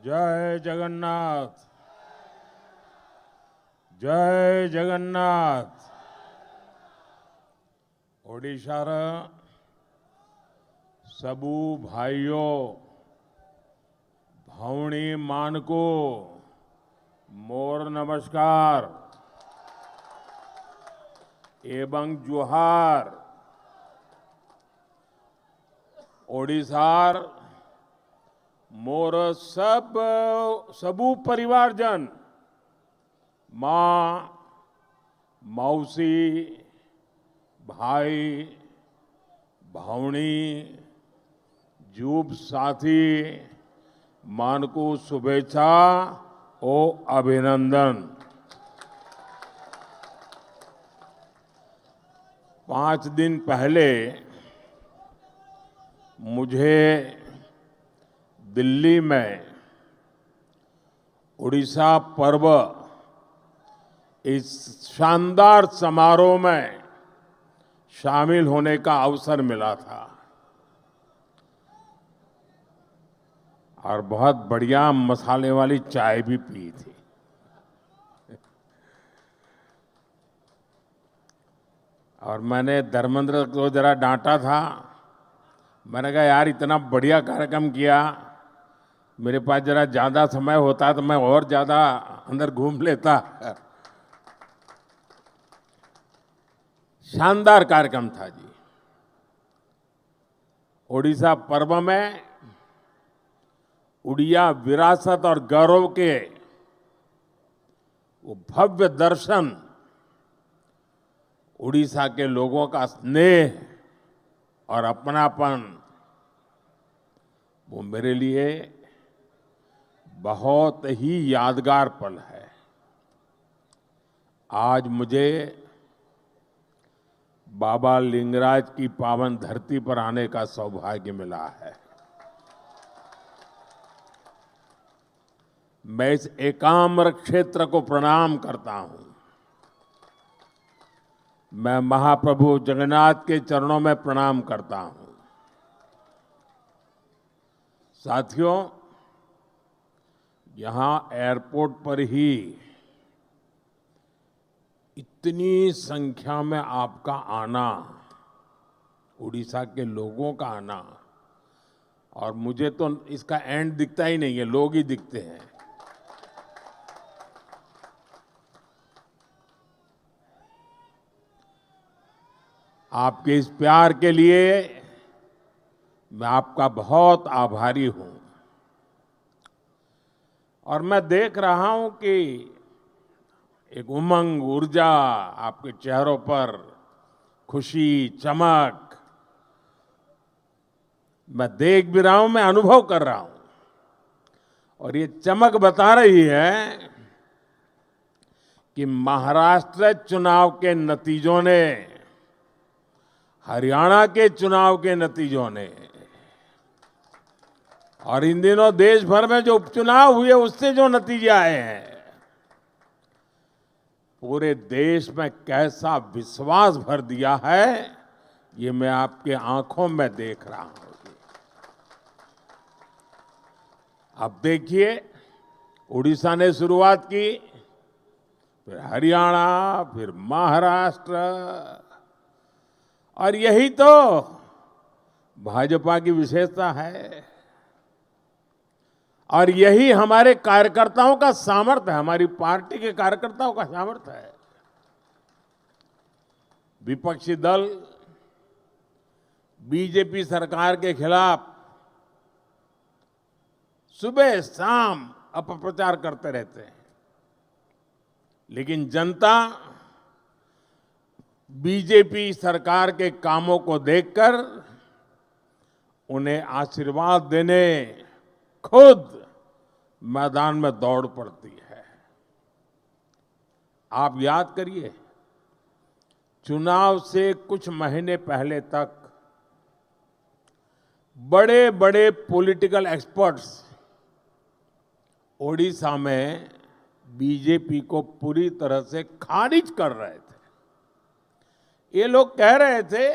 जय जगन्नाथ। जय जगन्नाथ। ओडिशार सबू भाइयों भौणी मानको मोर नमस्कार एवं जुहार। ओडिशार मोर सबू परिवारजन माँ मौसी भाई भौणी जूब साथी मानको शुभेच्छा ओ अभिनंदन। 5 दिन पहले मुझे दिल्ली में उड़ीसा पर्व इस शानदार समारोह में शामिल होने का अवसर मिला था और बहुत बढ़िया मसाले वाली चाय भी पी थी। और मैंने धर्मेंद्र को जरा डांटा था। मैंने कहा यार इतना बढ़िया कार्यक्रम किया, मेरे पास जरा ज्यादा समय होता तो मैं और ज्यादा अंदर घूम लेता। शानदार कार्यक्रम था जी। ओडिशा पर्व में उड़िया विरासत और गौरव के वो भव्य दर्शन, उड़ीसा के लोगों का स्नेह और अपनापन, वो मेरे लिए बहुत ही यादगार पल है। आज मुझे बाबा लिंगराज की पावन धरती पर आने का सौभाग्य मिला है। मैं इस एकाम्र क्षेत्र को प्रणाम करता हूं। मैं महाप्रभु जगन्नाथ के चरणों में प्रणाम करता हूं। साथियों, यहां एयरपोर्ट पर ही इतनी संख्या में आपका आना, उड़ीसा के लोगों का आना, और मुझे तो इसका एंड दिखता ही नहीं है, लोग ही दिखते हैं। आपके इस प्यार के लिए मैं आपका बहुत आभारी हूं। और मैं देख रहा हूं कि एक उमंग, ऊर्जा आपके चेहरों पर, खुशी, चमक, मैं देख भी रहा हूं, मैं अनुभव कर रहा हूं। और ये चमक बता रही है कि महाराष्ट्र चुनाव के नतीजों ने, हरियाणा के चुनाव के नतीजों ने, और इन दिनों देश भर में जो उपचुनाव हुए उससे जो नतीजे आए हैं, पूरे देश में कैसा विश्वास भर दिया है, ये मैं आपके आंखों में देख रहा हूं। अब देखिए, उड़ीसा ने शुरुआत की, फिर हरियाणा, फिर महाराष्ट्र, और यही तो भाजपा की विशेषता है। और यही हमारे कार्यकर्ताओं का सामर्थ्य है, हमारी पार्टी के कार्यकर्ताओं का सामर्थ्य है। विपक्षी दल बीजेपी सरकार के खिलाफ सुबह शाम अपप्रचार करते रहते हैं, लेकिन जनता बीजेपी सरकार के कामों को देखकर उन्हें आशीर्वाद देने खुद मैदान में दौड़ पड़ती है। आप याद करिए, चुनाव से कुछ महीने पहले तक बड़े बड़े पॉलिटिकल एक्सपर्ट्स ओडिशा में बीजेपी को पूरी तरह से खारिज कर रहे थे। ये लोग कह रहे थे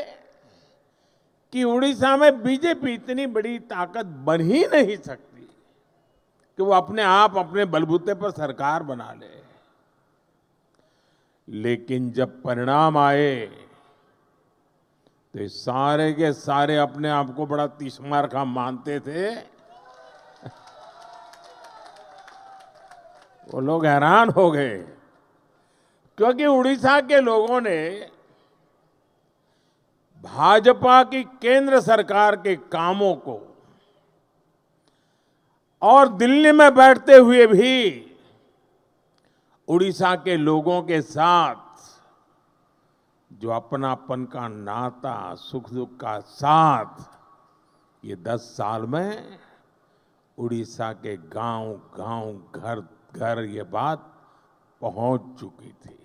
कि उड़ीसा में बीजेपी इतनी बड़ी ताकत बन ही नहीं सकती। कि वो अपने आप अपने बलबूते पर सरकार बना ले। लेकिन जब परिणाम आए तो ये सारे के सारे अपने आप को बड़ा तीसमार का मानते थे, वो लोग हैरान हो गए, क्योंकि उड़ीसा के लोगों ने भाजपा की केंद्र सरकार के कामों को और दिल्ली में बैठते हुए भी उड़ीसा के लोगों के साथ जो अपनापन का नाता, सुख दुख का साथ, ये 10 साल में उड़ीसा के गांव गांव, घर घर ये बात पहुंच चुकी थी।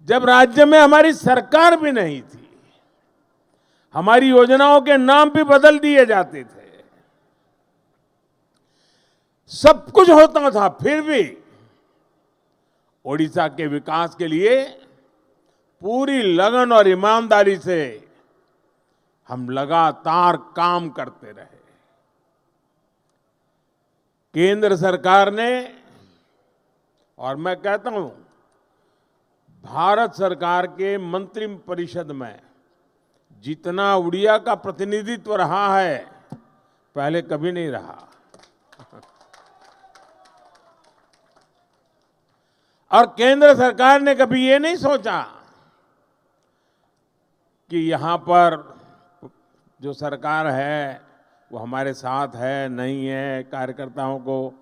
जब राज्य में हमारी सरकार भी नहीं थी, हमारी योजनाओं के नाम भी बदल दिए जाते थे, सब कुछ होता था, फिर भी ओडिशा के विकास के लिए पूरी लगन और ईमानदारी से हम लगातार काम करते रहे। केंद्र सरकार ने, और मैं कहता हूं भारत सरकार के मंत्री परिषद में जितना उड़िया का प्रतिनिधित्व रहा है, पहले कभी नहीं रहा। और केंद्र सरकार ने कभी ये नहीं सोचा कि यहां पर जो सरकार है वो हमारे साथ है, नहीं है, कार्यकर्ताओं को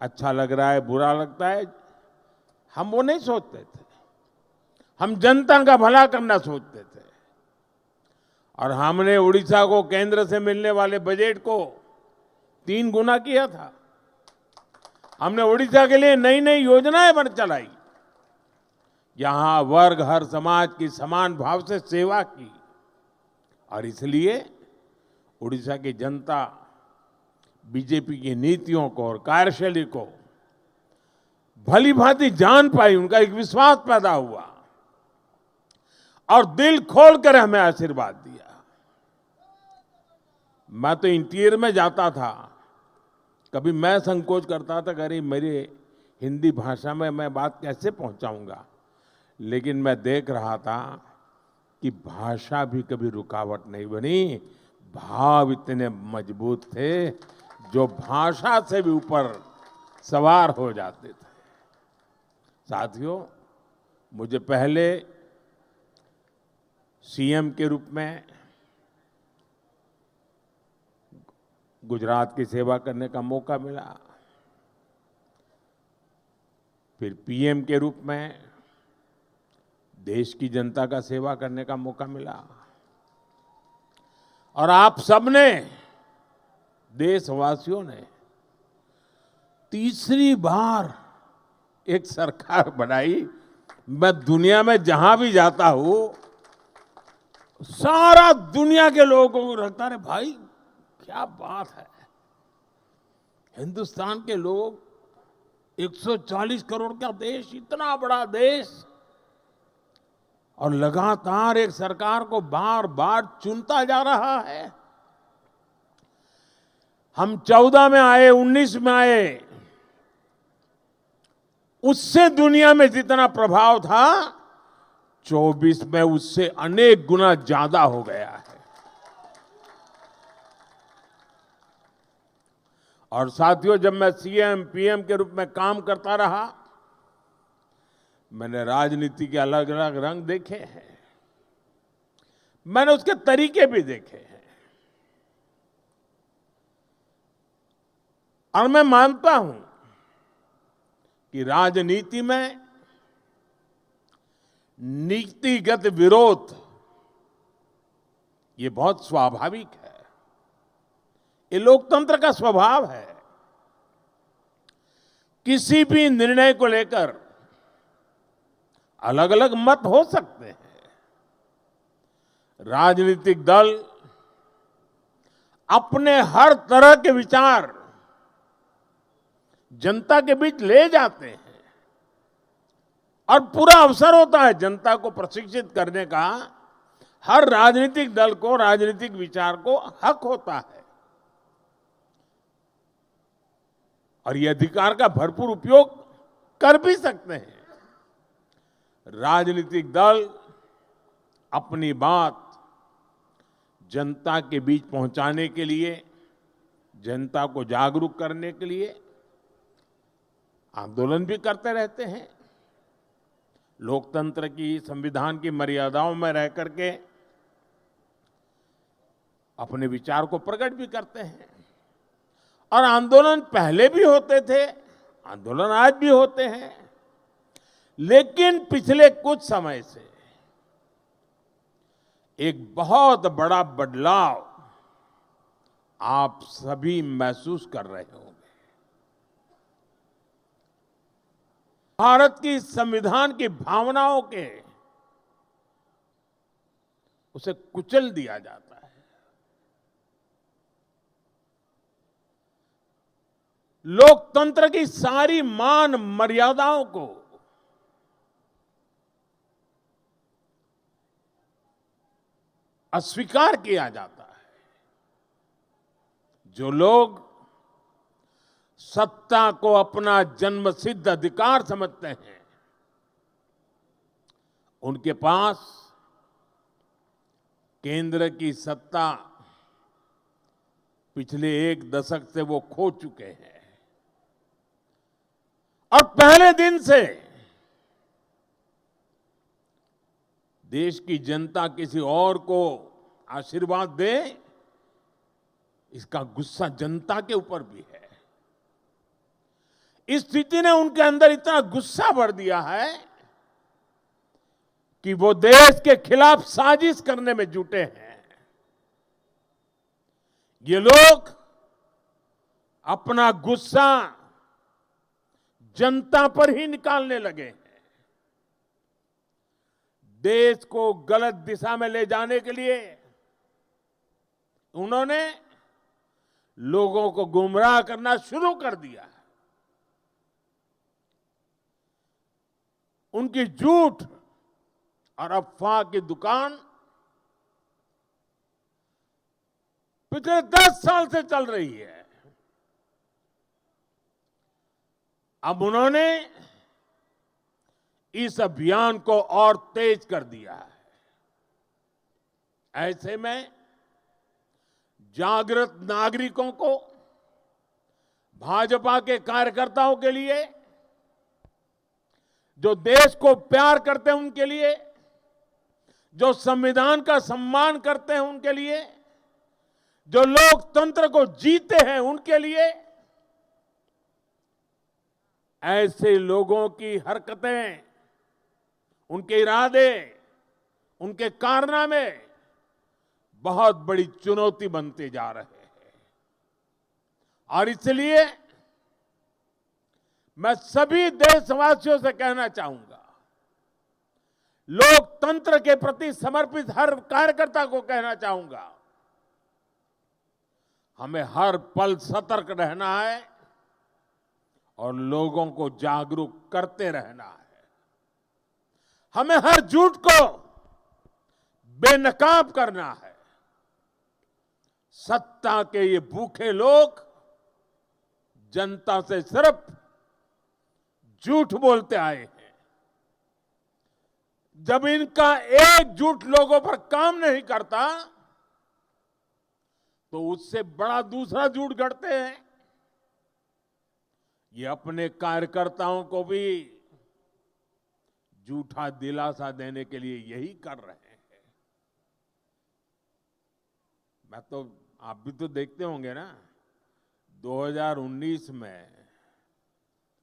अच्छा लग रहा है, बुरा लगता है, हम वो नहीं सोचते थे। हम जनता का भला करना सोचते थे। और हमने उड़ीसा को केंद्र से मिलने वाले बजट को 3 गुना किया था। हमने उड़ीसा के लिए नई नई योजनाएं बन चलाई, यहां वर्ग हर समाज की समान भाव से सेवा की। और इसलिए उड़ीसा की जनता बीजेपी की नीतियों को और कार्यशैली को भली भांति जान पाई, उनका एक विश्वास पैदा हुआ और दिल खोलकर हमें आशीर्वाद दिया। मैं तो इंटीरियर में जाता था, कभी मैं संकोच करता था, अरे मेरी हिंदी भाषा में मैं बात कैसे पहुंचाऊंगा, लेकिन मैं देख रहा था कि भाषा भी कभी रुकावट नहीं बनी, भाव इतने मजबूत थे जो भाषा से भी ऊपर सवार हो जाते थे। साथियों, मुझे पहले सीएम के रूप में गुजरात की सेवा करने का मौका मिला, फिर पीएम के रूप में देश की जनता का सेवा करने का मौका मिला, और आप सबने, देशवासियों ने तीसरी बार एक सरकार बनाई। मैं दुनिया में जहां भी जाता हूं, सारा दुनिया के लोगों को लगता है भाई क्या बात है, हिंदुस्तान के लोग 140 करोड़ का देश, इतना बड़ा देश, और लगातार एक सरकार को बार बार चुनता जा रहा है। हम 14 में आए, 19 में आए, उससे दुनिया में जितना प्रभाव था 24 में उससे अनेक गुना ज्यादा हो गया है। और साथियों, जब मैं सीएम पीएम के रूप में काम करता रहा, मैंने राजनीति के अलग अलग रंग देखे हैं, मैंने उसके तरीके भी देखे हैं, और मैं मानता हूं कि राजनीति में नीतिगत विरोध ये बहुत स्वाभाविक है, ये लोकतंत्र का स्वभाव है। किसी भी निर्णय को लेकर अलग अलग मत हो सकते हैं। राजनीतिक दल अपने हर तरह के विचार जनता के बीच ले जाते हैं, और पूरा अवसर होता है जनता को प्रशिक्षित करने का। हर राजनीतिक दल को राजनीतिक विचार को हक होता है। और ये अधिकार का भरपूर उपयोग कर भी सकते हैं। राजनीतिक दल अपनी बात जनता के बीच पहुंचाने के लिए, जनता को जागरूक करने के लिए आंदोलन भी करते रहते हैं। लोकतंत्र की, संविधान की मर्यादाओं में रह करके अपने विचार को प्रकट भी करते हैं। और आंदोलन पहले भी होते थे, आंदोलन आज भी होते हैं, लेकिन पिछले कुछ समय से एक बहुत बड़ा बदलाव आप सभी महसूस कर रहे होंगे। भारत की संविधान की भावनाओं के उसे कुचल दिया जाता है। लोकतंत्र की सारी मान मर्यादाओं को अस्वीकार किया जाता है। जो लोग सत्ता को अपना जन्मसिद्ध अधिकार समझते हैं, उनके पास केंद्र की सत्ता पिछले एक दशक से वो खो चुके हैं। और पहले दिन से देश की जनता किसी और को आशीर्वाद दे, इसका गुस्सा जनता के ऊपर भी है। इस स्थिति ने उनके अंदर इतना गुस्सा भर दिया है कि वो देश के खिलाफ साजिश करने में जुटे हैं। ये लोग अपना गुस्सा जनता पर ही निकालने लगे हैं। देश को गलत दिशा में ले जाने के लिए उन्होंने लोगों को गुमराह करना शुरू कर दिया। उनकी झूठ और अफवाह की दुकान पिछले 10 साल से चल रही है। अब उन्होंने इस अभियान को और तेज कर दिया है। ऐसे में जागृत नागरिकों को, भाजपा के कार्यकर्ताओं के लिए, जो देश को प्यार करते हैं उनके लिए, जो संविधान का सम्मान करते हैं उनके लिए, जो लोकतंत्र को जीते हैं उनके लिए, ऐसे लोगों की हरकतें, उनके इरादे, उनके कारनामे बहुत बड़ी चुनौती बनते जा रहे हैं। और इसलिए मैं सभी देशवासियों से कहना चाहूंगा, लोकतंत्र के प्रति समर्पित हर कार्यकर्ता को कहना चाहूंगा, हमें हर पल सतर्क रहना है और लोगों को जागरूक करते रहना है। हमें हर झूठ को बेनकाब करना है। सत्ता के ये भूखे लोग जनता से सिर्फ झूठ बोलते आए हैं। जब इनका एक झूठ लोगों पर काम नहीं करता, तो उससे बड़ा दूसरा झूठ गढ़ते हैं। ये अपने कार्यकर्ताओं को भी झूठा दिलासा देने के लिए यही कर रहे हैं। आप भी तो देखते होंगे ना, 2019 में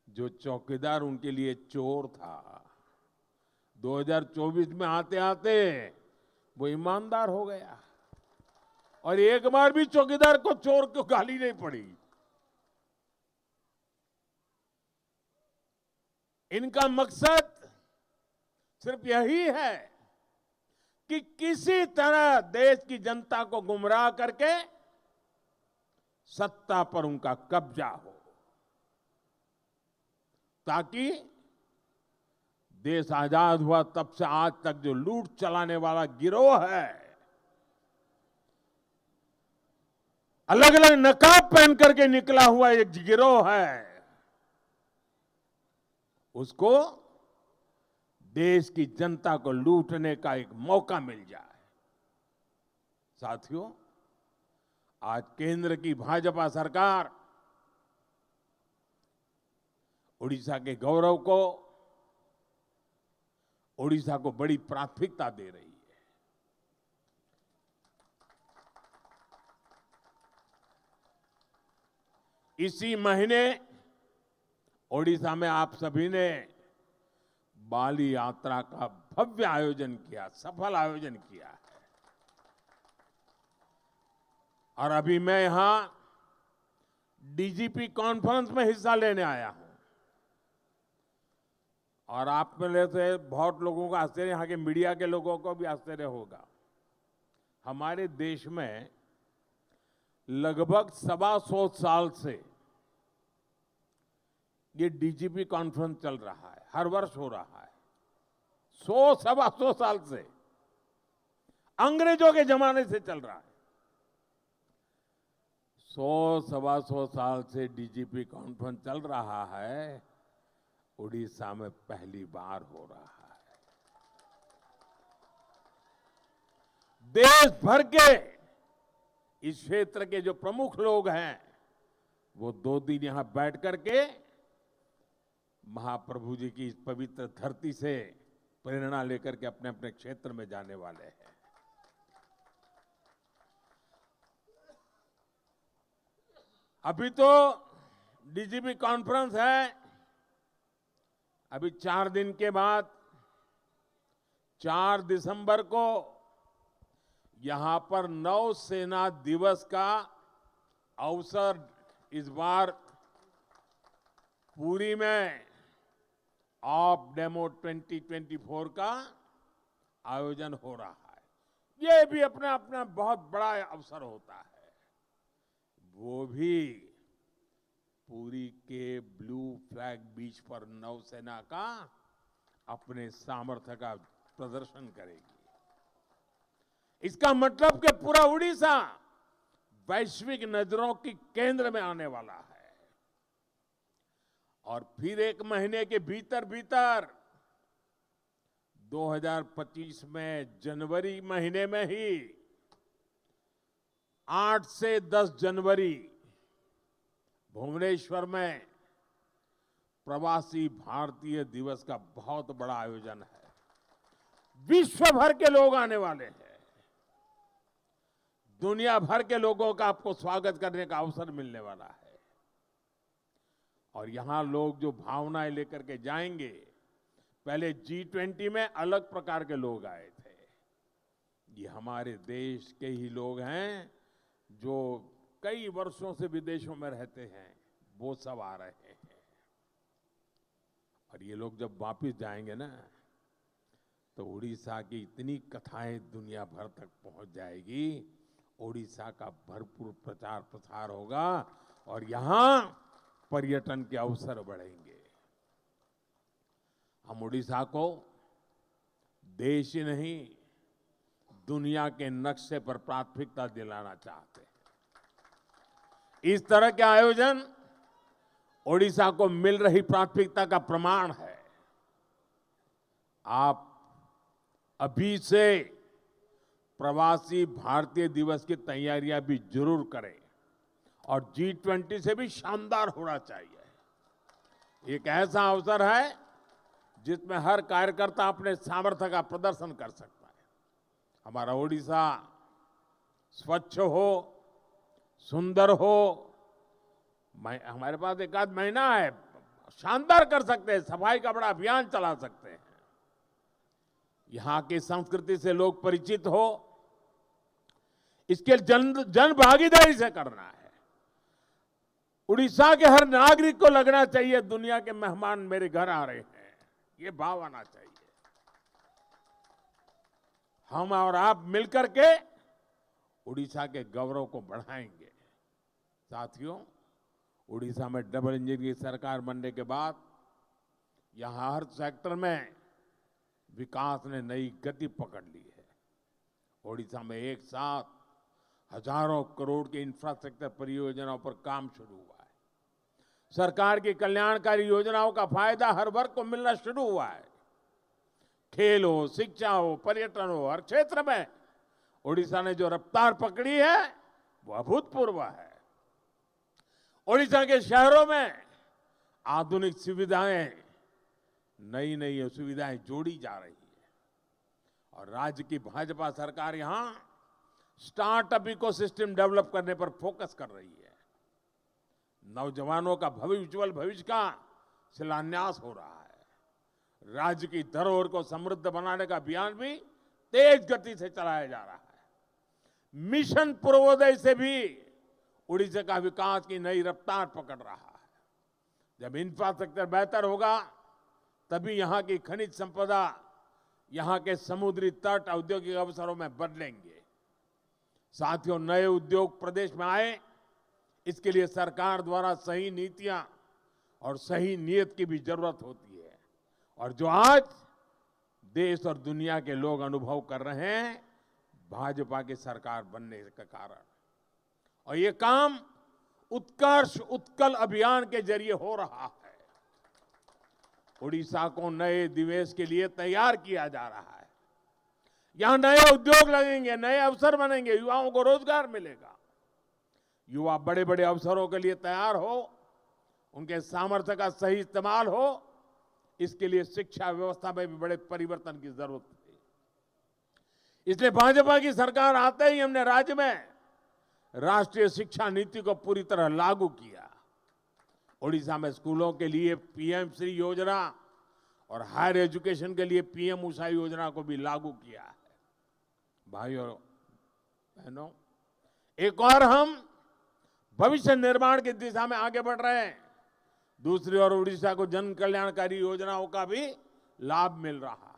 जो चौकीदार उनके लिए चोर था, 2024 में आते आते वो ईमानदार हो गया और एक बार भी चौकीदार को चोर को गाली नहीं पड़ी। इनका मकसद सिर्फ यही है कि किसी तरह देश की जनता को गुमराह करके सत्ता पर उनका कब्जा हो, ताकि देश आजाद हुआ तब से आज तक जो लूट चलाने वाला गिरोह है, अलग अलग नकाब पहन करके निकला हुआ एक गिरोह है, उसको देश की जनता को लूटने का एक मौका मिल जाए। साथियों, आज केंद्र की भाजपा सरकार उड़ीसा के गौरव को, उड़ीसा को बड़ी प्राथमिकता दे रही है। इसी महीने ओडिशा में आप सभी ने बाली यात्रा का भव्य आयोजन किया, सफल आयोजन किया है। और अभी मैं यहां डीजीपी कॉन्फ्रेंस में हिस्सा लेने आया हूं। और आप में से बहुत लोगों को आश्चर्य, यहां के मीडिया के लोगों को भी आश्चर्य होगा। हमारे देश में लगभग 125 साल से ये डीजीपी कॉन्फ्रेंस चल रहा है, हर वर्ष हो रहा है। 125 साल से, अंग्रेजों के जमाने से चल रहा है। 125 साल से डीजीपी कॉन्फ्रेंस चल रहा है, उड़ीसा में पहली बार हो रहा है। देश भर के इस क्षेत्र के जो प्रमुख लोग हैं, वो 2 दिन यहां बैठ करके महाप्रभु जी की इस पवित्र धरती से प्रेरणा लेकर के अपने अपने क्षेत्र में जाने वाले हैं। अभी तो डीजीपी कॉन्फ्रेंस है, अभी 4 दिन के बाद 4 दिसंबर को यहां पर नौसेना दिवस का अवसर इस बार पुरी में ऑफ डेमो 2024 का आयोजन हो रहा है। ये भी अपना अपना बहुत बड़ा अवसर होता है। वो भी पुरी के ब्लू फ्लैग बीच पर नौसेना का अपने सामर्थ्य का प्रदर्शन करेगी। इसका मतलब कि पूरा उड़ीसा वैश्विक नजरों की केंद्र में आने वाला है। और फिर 1 महीने के भीतर भीतर 2025 में जनवरी महीने में ही 8 से 10 जनवरी भुवनेश्वर में प्रवासी भारतीय दिवस का बहुत बड़ा आयोजन है। विश्व भर के लोग आने वाले हैं। दुनिया भर के लोगों का आपको स्वागत करने का अवसर मिलने वाला है। और यहां लोग जो भावनाएं लेकर के जाएंगे, पहले G20 में अलग प्रकार के लोग आए थे। ये हमारे देश के ही लोग हैं जो कई वर्षों से विदेशों में रहते हैं, वो सब आ रहे हैं। और ये लोग जब वापस जाएंगे ना, तो उड़ीसा की इतनी कथाएं दुनिया भर तक पहुंच जाएगी। उड़ीसा का भरपूर प्रचार प्रसार होगा और यहां पर्यटन के अवसर बढ़ेंगे। हम उड़ीसा को देश ही नहीं, दुनिया के नक्शे पर प्राथमिकता दिलाना चाहते हैं। इस तरह के आयोजन उड़ीसा को मिल रही प्राथमिकता का प्रमाण है। आप अभी से प्रवासी भारतीय दिवस की तैयारियां भी जरूर करें और G20 से भी शानदार होना चाहिए। एक ऐसा अवसर है जिसमें हर कार्यकर्ता अपने सामर्थ्य का प्रदर्शन कर सकता है। हमारा उड़ीसा स्वच्छ हो, सुंदर हो, हमारे पास 1 आध महीना है, शानदार कर सकते हैं, सफाई का बड़ा अभियान चला सकते हैं। यहां की संस्कृति से लोग परिचित हो, इसके जन भागीदारी से करना है। उड़ीसा के हर नागरिक को लगना चाहिए दुनिया के मेहमान मेरे घर आ रहे हैं, ये भाव आना चाहिए। हम और आप मिलकर के उड़ीसा के गौरव को बढ़ाएंगे। साथियों, उड़ीसा में डबल इंजन की सरकार बनने के बाद यहां हर सेक्टर में विकास ने नई गति पकड़ ली है। उड़ीसा में एक साथ हजारों करोड़ के इंफ्रास्ट्रक्चर परियोजनाओं पर काम शुरू हुआ है। सरकार की कल्याणकारी योजनाओं का फायदा हर वर्ग को मिलना शुरू हुआ है। खेल हो, शिक्षा हो, पर्यटन हो, हर क्षेत्र में ओडिशा ने जो रफ्तार पकड़ी है वो अभूतपूर्व है। ओडिशा के शहरों में आधुनिक सुविधाएं, नई नई सुविधाएं जोड़ी जा रही है और राज्य की भाजपा सरकार यहां स्टार्टअप इकोसिस्टम डेवलप करने पर फोकस कर रही है। नौजवानों का उज्जवल भविष्य का शिलान्यास हो रहा है। राज्य की धरोहर को समृद्ध बनाने का अभियान भी तेज गति से चलाया जा रहा है। मिशन पूर्वोदय से भी उड़ीसा का विकास की नई रफ्तार पकड़ रहा है। जब इंफ्रास्ट्रक्चर बेहतर होगा तभी यहां की खनिज संपदा, यहां के समुद्री तट औद्योगिक अवसरों में बदलेंगे। साथियों, नए उद्योग प्रदेश में आए, इसके लिए सरकार द्वारा सही नीतियां और सही नीयत की भी जरूरत होती है और जो आज देश और दुनिया के लोग अनुभव कर रहे हैं भाजपा की सरकार बनने के कारण। और ये काम उत्कर्ष उत्कल अभियान के जरिए हो रहा है। उड़ीसा को नए निवेश के लिए तैयार किया जा रहा है। यहां नए उद्योग लगेंगे, नए अवसर बनेंगे, युवाओं को रोजगार मिलेगा। युवा बड़े बड़े अवसरों के लिए तैयार हो, उनके सामर्थ्य का सही इस्तेमाल हो, इसके लिए शिक्षा व्यवस्था में भी बड़े परिवर्तन की जरूरत है। इसलिए भाजपा की सरकार आते ही हमने राज्य में राष्ट्रीय शिक्षा नीति को पूरी तरह लागू किया। ओडिशा में स्कूलों के लिए पीएम श्री योजना और हायर एजुकेशन के लिए पीएम उषा योजना को भी लागू किया है। भाइयों बहनों, एक और हम भविष्य निर्माण की दिशा में आगे बढ़ रहे हैं। दूसरी ओर उड़ीसा को जन कल्याणकारी योजनाओं का भी लाभ मिल रहा है।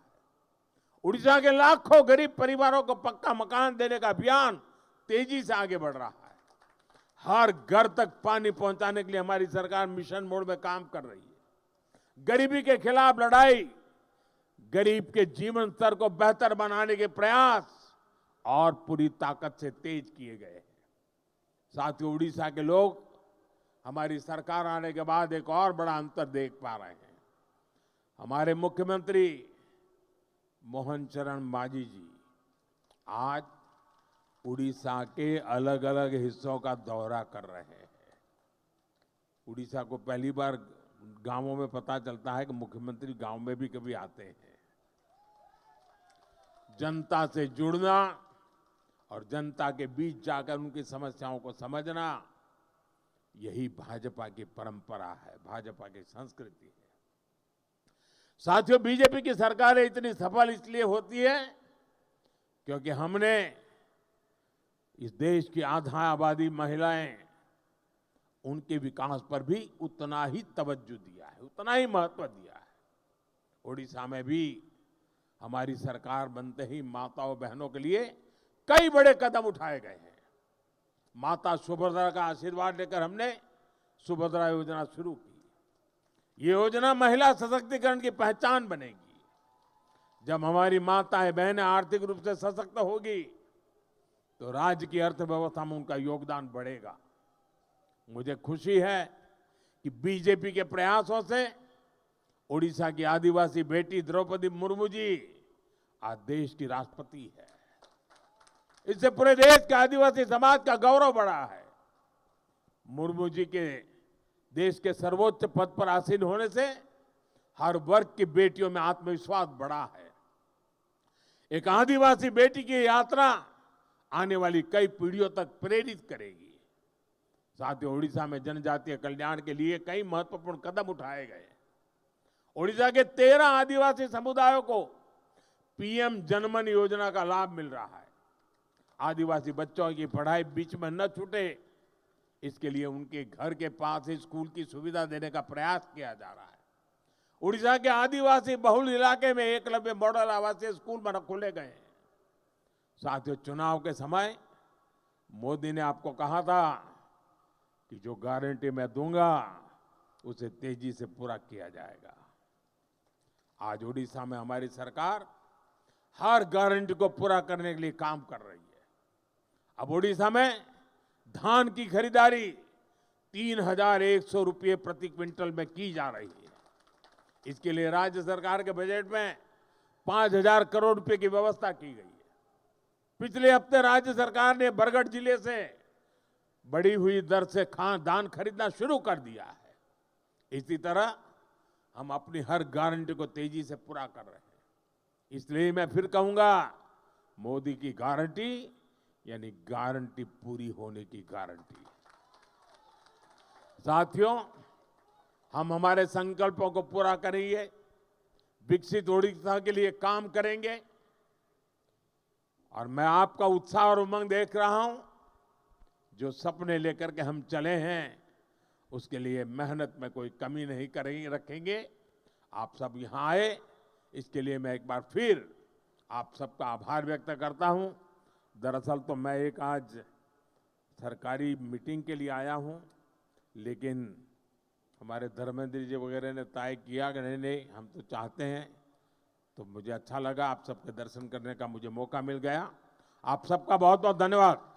उड़ीसा के लाखों गरीब परिवारों को पक्का मकान देने का अभियान तेजी से आगे बढ़ रहा है। हर घर तक पानी पहुंचाने के लिए हमारी सरकार मिशन मोड में काम कर रही है। गरीबी के खिलाफ लड़ाई, गरीब के जीवन स्तर को बेहतर बनाने के प्रयास और पूरी ताकत से तेज किए गए हैं। साथियों, उड़ीसा के लोग हमारी सरकार आने के बाद एक और बड़ा अंतर देख पा रहे हैं। हमारे मुख्यमंत्री मोहन चरण मांझी जी आज उड़ीसा के अलग अलग हिस्सों का दौरा कर रहे हैं। उड़ीसा को पहली बार गांवों में पता चलता है कि मुख्यमंत्री गांव में भी कभी आते हैं। जनता से जुड़ना और जनता के बीच जाकर उनकी समस्याओं को समझना, यही भाजपा की परंपरा है, भाजपा की संस्कृति है। साथियों, बीजेपी की सरकारें इतनी सफल इसलिए होती है क्योंकि हमने इस देश की आधा आबादी महिलाएं, उनके विकास पर भी उतना ही तवज्जो दिया है, उतना ही महत्व दिया है। ओडिशा में भी हमारी सरकार बनते ही माताओं बहनों के लिए कई बड़े कदम उठाए गए हैं। माता सुभद्रा का आशीर्वाद लेकर हमने सुभद्रा योजना शुरू की। ये योजना महिला सशक्तिकरण की पहचान बनेगी। जब हमारी माताएं बहनें आर्थिक रूप से सशक्त होगी तो राज्य की अर्थव्यवस्था में उनका योगदान बढ़ेगा। मुझे खुशी है कि बीजेपी के प्रयासों से ओडिशा की आदिवासी बेटी द्रौपदी मुर्मू जी आज देश की राष्ट्रपति है। इससे पूरे देश के आदिवासी समाज का गौरव बढ़ा है। मुर्मू जी के देश के सर्वोच्च पद पर आसीन होने से हर वर्ग की बेटियों में आत्मविश्वास बढ़ा है। एक आदिवासी बेटी की यात्रा आने वाली कई पीढ़ियों तक प्रेरित करेगी। साथियों, ओडिशा में जनजातीय कल्याण के लिए कई महत्वपूर्ण कदम उठाए गए। ओडिशा के 13 आदिवासी समुदायों को पीएम जनमन योजना का लाभ मिल रहा है। आदिवासी बच्चों की पढ़ाई बीच में न छूटे, इसके लिए उनके घर के पास ही स्कूल की सुविधा देने का प्रयास किया जा रहा है। उड़ीसा के आदिवासी बहुल इलाके में एकलव्य मॉडल आवासीय स्कूल खोले गए हैं। साथियों, चुनाव के समय मोदी ने आपको कहा था कि जो गारंटी मैं दूंगा उसे तेजी से पूरा किया जाएगा। आज उड़ीसा में हमारी सरकार हर गारंटी को पूरा करने के लिए काम कर रही है। अब उड़ीसा में धान की खरीदारी 3,100 रुपये प्रति क्विंटल में की जा रही है। इसके लिए राज्य सरकार के बजट में 5,000 करोड़ रुपए की व्यवस्था की गई है। पिछले हफ्ते राज्य सरकार ने बरगढ़ जिले से बढ़ी हुई दर से धान खरीदना शुरू कर दिया है। इसी तरह हम अपनी हर गारंटी को तेजी से पूरा कर रहे हैं। इसलिए मैं फिर कहूंगा, मोदी की गारंटी यानी गारंटी पूरी होने की गारंटी। साथियों, हम हमारे संकल्पों को पूरा करेंगे, विकसित ओडिशा के लिए काम करेंगे और मैं आपका उत्साह और उमंग देख रहा हूं। जो सपने लेकर के हम चले हैं उसके लिए मेहनत में कोई कमी नहीं करेंगे रखेंगे। आप सब यहां आए, इसके लिए मैं एक बार फिर आप सबका आभार व्यक्त करता हूं। दरअसल तो मैं एक आज सरकारी मीटिंग के लिए आया हूं, लेकिन हमारे धर्मेंद्र जी वगैरह ने तय किया कि नहीं हम तो चाहते हैं, तो मुझे अच्छा लगा। आप सबके दर्शन करने का मुझे मौका मिल गया। आप सबका बहुत बहुत धन्यवाद।